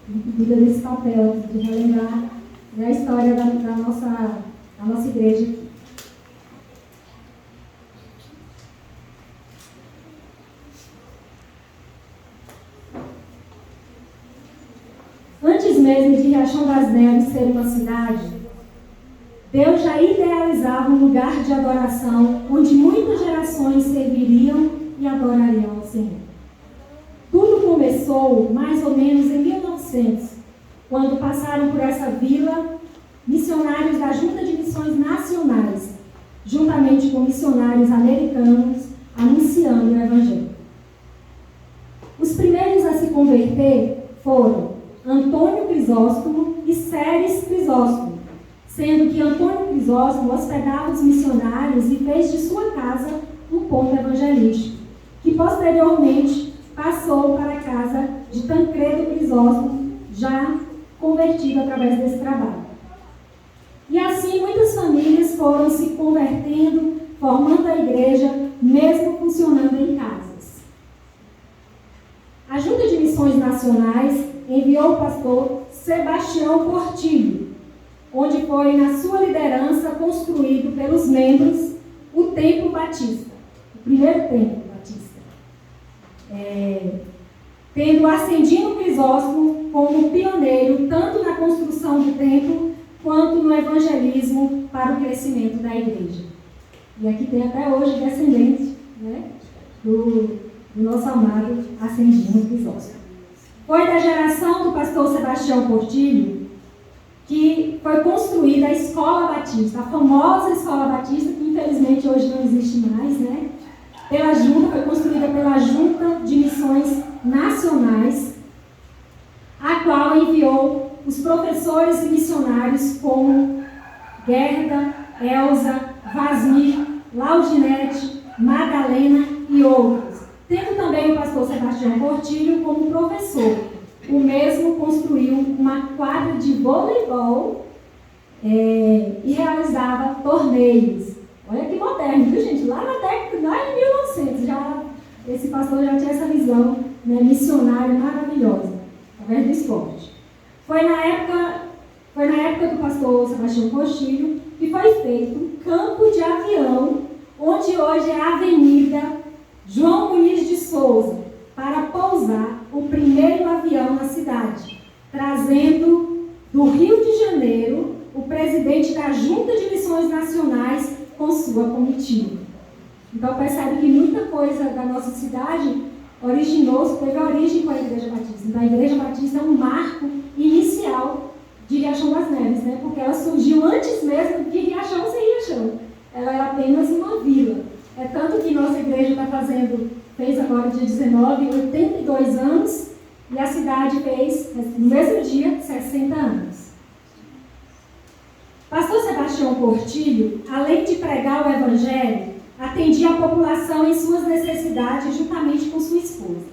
incumbida desse papel de relembrar a história da nossa igreja. Antes mesmo de Riachão das Neves ser uma cidade, Deus já idealizava um lugar de adoração onde muitas gerações serviriam e adorariam ao Senhor. Tudo começou mais ou menos em 1900, quando passaram por essa vila missionários da Junta de Missões Nacionais, juntamente com missionários americanos, anunciando o Evangelho. Os primeiros a se converter foram Antônio Crisóstomo e Séries Crisóstomo, sendo que Antônio Crisóstomo hospedava os missionários e fez de sua casa um ponto evangelístico, que posteriormente passou para a casa de Tancredo Crisóstomo, já convertido através desse trabalho. E assim muitas famílias foram se convertendo, formando a igreja, mesmo funcionando em casas. A Junta de Missões Nacionais enviou o pastor Sebastião Portillo, onde foi, na sua liderança, construído pelos membros o Templo Batista, o primeiro Templo Batista, tendo Ascendino Crisóstomo como pioneiro tanto na construção do templo quanto no evangelismo para o crescimento da igreja. E aqui tem até hoje descendentes, né, do nosso amado Ascendino Crisóstomo. Foi da geração do pastor Sebastião Portillo que foi construída a Escola Batista, a famosa Escola Batista, que infelizmente hoje não existe mais, né? Foi construída pela Junta de Missões Nacionais, a qual enviou os professores e missionários como Gerda, Elza, Vasmir, Laudinete, Madalena e outros, tendo também o pastor Sebastião Portillo como professor. O mesmo construiu uma quadra de voleibol e realizava torneios. Olha que moderno, viu, gente? Lá em 1900, esse pastor já tinha essa visão, né, missionária maravilhosa, através do esporte. Foi na época do pastor Sebastião Portillo que foi feito um campo de avião, onde hoje é a Avenida João Muniz de Souza, para pousar o primeiro avião na cidade, trazendo do Rio de Janeiro o presidente da Junta de Missões Nacionais com sua comitiva. Então percebe que muita coisa da nossa cidade teve origem com a Igreja Batista. Então a Igreja Batista é um marco inicial de Riachão das Neves, né? Porque ela surgiu antes mesmo de Riachão ser Riachão. Ela era apenas uma vila. É tanto que nossa igreja fez agora, dia 19, 82 anos, e a cidade fez, no mesmo dia, 60 anos. Pastor Sebastião Portillo, além de pregar o Evangelho, atendia a população em suas necessidades juntamente com sua esposa.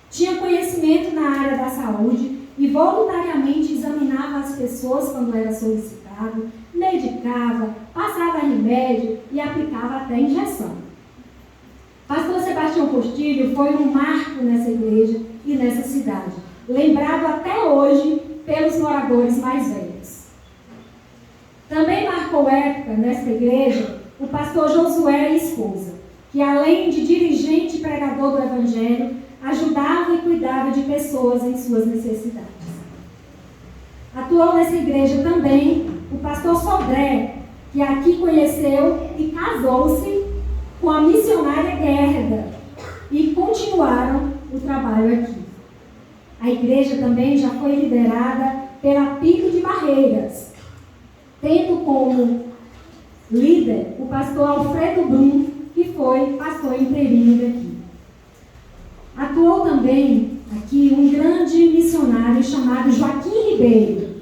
Tinha conhecimento na área da saúde e voluntariamente examinava as pessoas quando era solicitado, medicava, passava remédio e aplicava até injeção. Pastor Sebastião Portillo foi um marco nessa igreja e nessa cidade, lembrado até hoje pelos moradores mais velhos. Também marcou época nessa igreja o pastor Josué e esposa, que além de dirigente e pregador do Evangelho, ajudava e cuidava de pessoas em suas necessidades. Atuou nessa igreja também o pastor Sodré, que aqui conheceu e casou-se com a missionária Gerda, e continuaram o trabalho aqui. A igreja também já foi liderada pela Pico de Barreiras, tendo como líder o pastor Alfredo Brum, que foi pastor interino daqui. Atuou também aqui um grande missionário chamado Joaquim Ribeiro,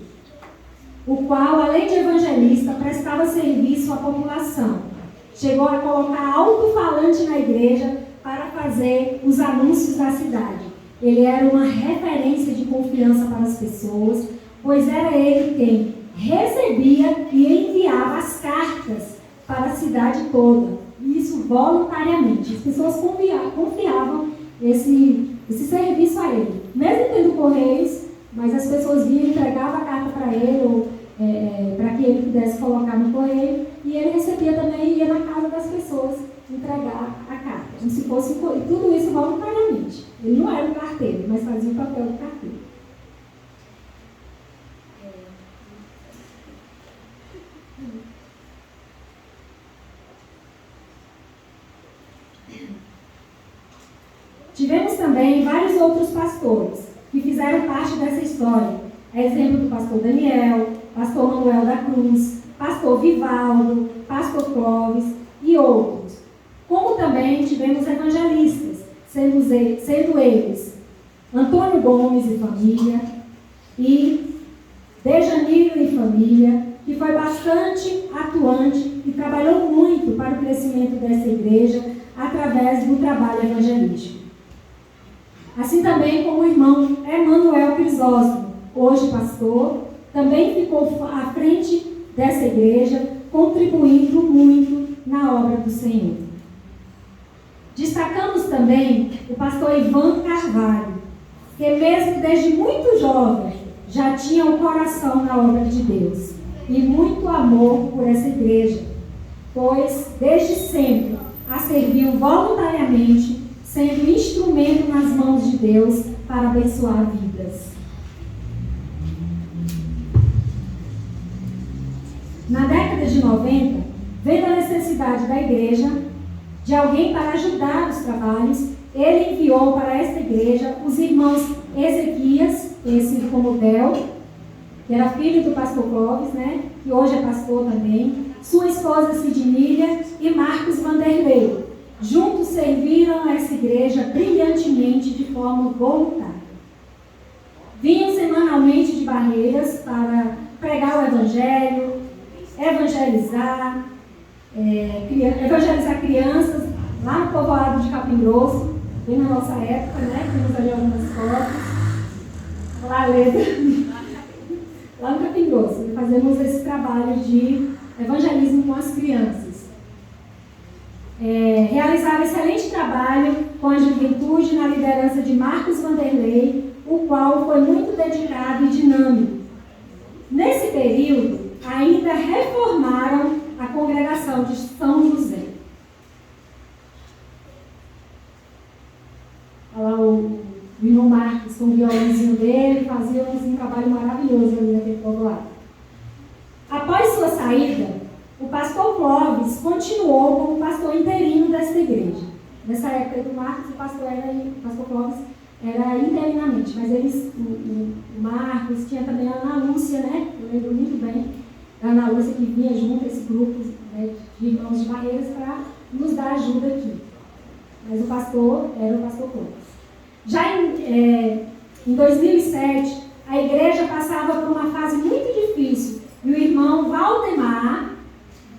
o qual, além de evangelista, prestava serviço à população. Chegou a colocar alto-falante na igreja para fazer os anúncios da cidade. Ele era uma referência de confiança para as pessoas, pois era ele quem recebia e enviava as cartas para a cidade toda. E isso voluntariamente. As pessoas confiavam esse serviço a ele. Mesmo tendo correios, mas as pessoas vinham e entregavam a carta para ele, ou para que ele pudesse colocar no correio, e ele recebia também e ia na casa das pessoas entregar a carta, como se fosse tudo isso voluntariamente. Ele não era um carteiro, mas fazia o papel do carteiro. Tivemos também vários outros pastores que fizeram parte dessa história. Exemplo do pastor Daniel, pastor Manuel da Cruz, pastor Vivaldo, pastor Clóvis e outros. Como também tivemos evangelistas, sendo eles Antônio Gomes e família e Dejanilo e família, que foi bastante atuante e trabalhou muito para o crescimento dessa igreja através do trabalho evangelístico. Assim também como o irmão Emanuel Crisóstomo, hoje pastor, também ficou à frente dessa igreja, contribuindo muito na obra do Senhor. Destacamos também o pastor Ivan Carvalho, que mesmo desde muito jovem já tinha o coração na obra de Deus e muito amor por essa igreja, pois desde sempre a serviu voluntariamente, sendo instrumento nas mãos de Deus para abençoar vidas. Na década de 90, vendo a necessidade da igreja de alguém para ajudar os trabalhos, ele enviou para esta igreja os irmãos Ezequias, conhecido como Del, que era filho do pastor Clóvis, né? Que hoje é pastor também, sua esposa Sidmília e Marcos Vanderlei. Juntos serviram a essa igreja brilhantemente de forma voluntária. Vinham semanalmente de Barreiras para pregar o evangelho, evangelizar crianças lá no povoado de Capim Grosso, bem na nossa época, né? Temos ali algumas fotos. Lá, Leda. Lá no Capim Grosso, fazemos esse trabalho de evangelismo com as crianças. Realizava excelente trabalho com a juventude na liderança de Marcos Vanderlei, o qual foi muito dedicado e dinâmico. Nesse período, ainda reformaram a congregação de São José. Olha lá o irmão Marcos com o violãozinho dele, fazia um trabalho maravilhoso ali naquele povoado. Após sua saída, o pastor Clóvis continuou como pastor interino desta igreja. Nessa época do Marcos, o pastor Clóvis era interinamente, mas o Marcos tinha também a Ana Lúcia, né? Eu lembro muito bem da Ana Lúcia que vinha junto a esse grupo, né, de irmãos de Barreiras para nos dar ajuda aqui. Mas o pastor era o pastor Clóvis. Já em 2007, a igreja passava por uma fase muito difícil e o irmão Valdemar,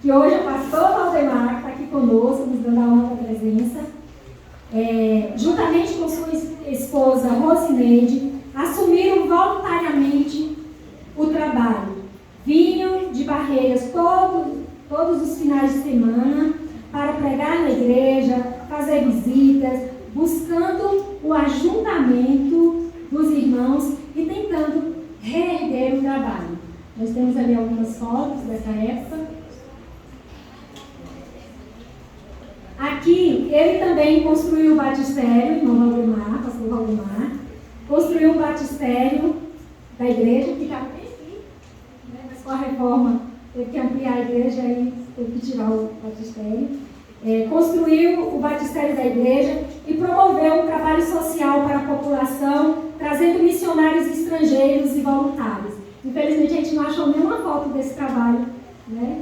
que hoje é o pastor Valdemar, que está aqui conosco, nos dando a honra da presença, juntamente com sua esposa Rosineide, assumiram voluntariamente o trabalho. Vinham de Barreiras todos os finais de semana para pregar na igreja, fazer visitas, buscando o ajuntamento dos irmãos e tentando reerguer o trabalho. Nós temos ali algumas fotos dessa época. Aqui, ele também construiu o batistério, irmão Valdemar, pastor Valdemar, construiu o batistério da igreja, que ficava bem aqui, né? Mas com a reforma teve que ampliar a igreja e teve que tirar o batistério. Construiu o batistério da igreja e promoveu um trabalho social para a população, trazendo missionários estrangeiros e voluntários. Infelizmente, a gente não achou nenhuma foto desse trabalho, né?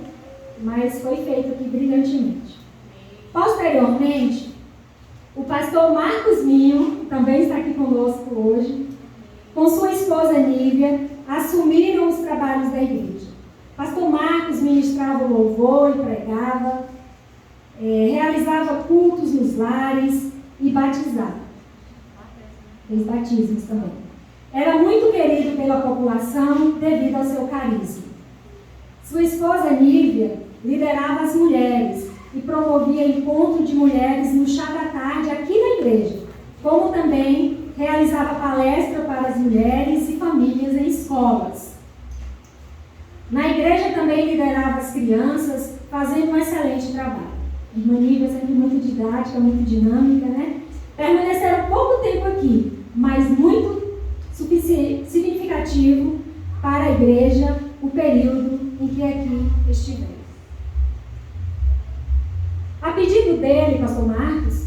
Mas foi feito aqui brilhantemente. Posteriormente, o pastor Marcos Minho, que também está aqui conosco hoje, com sua esposa Nívia, assumiram os trabalhos da igreja. O pastor Marcos ministrava o louvor e pregava, realizava cultos nos lares e batizava. Fez batismos também. Era muito querido pela população devido ao seu carisma. Sua esposa Nívia liderava as mulheres e promovia encontro de mulheres no chá da tarde aqui na igreja, como também realizava palestra para as mulheres e famílias em escolas. Na igreja também liderava as crianças, fazendo um excelente trabalho. A irmã Nívia é sempre muito didática, muito dinâmica, né? Permaneceram pouco tempo aqui, mas muito significativo para a igreja o período em que aqui estiveram. A pedido dele, pastor Marcos,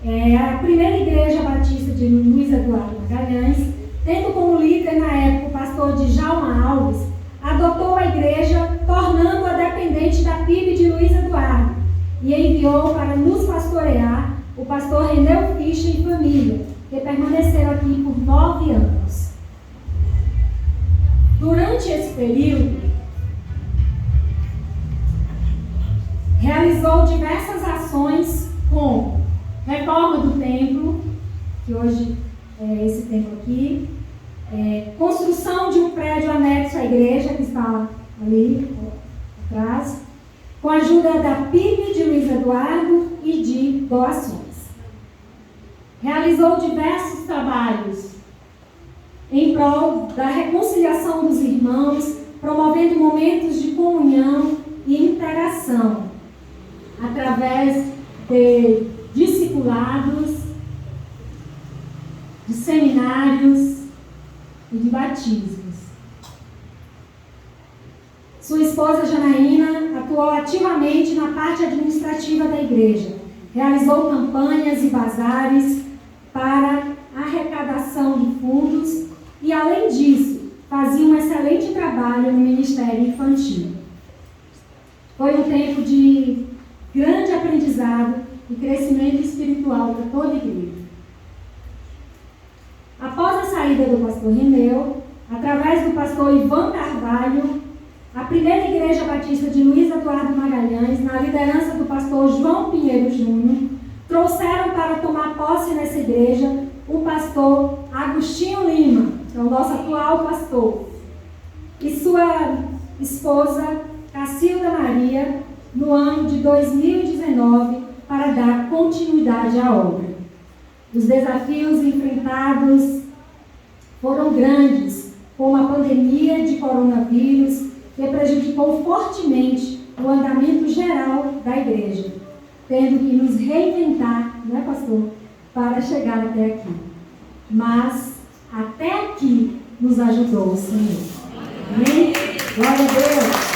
a primeira igreja batista de Luiz Eduardo Magalhães, tendo como líder na época o pastor Djalma Alves, adotou a igreja, tornando-a dependente da PIB de Luiz Eduardo, e enviou para nos pastorear o pastor Reneu Fischer e família, que permaneceram aqui por 9 anos. Durante esse período, realizou diversas ações, como reforma do templo, que hoje é esse templo aqui, construção de um prédio anexo à igreja, que está ali atrás, com a ajuda da PIB de Luiz Eduardo e de doações. Realizou diversos trabalhos em prol da reconciliação dos irmãos, promovendo momentos de comunhão e interação, através de discipulados, de seminários e de batismos. Sua esposa Janaína atuou ativamente na parte administrativa da igreja, realizou campanhas e bazares para arrecadação de fundos e, além disso, fazia um excelente trabalho no ministério infantil. Foi um tempo de grande aprendizado e crescimento espiritual para toda a igreja. Após a saída do pastor Reneu, através do pastor Ivan Carvalho, a primeira igreja batista de Luiz Eduardo Magalhães, na liderança do pastor João Pinheiro Júnior, trouxeram para tomar posse nessa igreja o pastor Agostinho Lima, que é o nosso atual pastor, e sua esposa Cacilda Maria, no ano de 2019, para dar continuidade à obra. Os desafios enfrentados foram grandes, como a pandemia de coronavírus, que prejudicou fortemente o andamento geral da igreja, tendo que nos reinventar, né, pastor, para chegar até aqui. Mas até aqui nos ajudou o Senhor. Amém? Glória a Deus!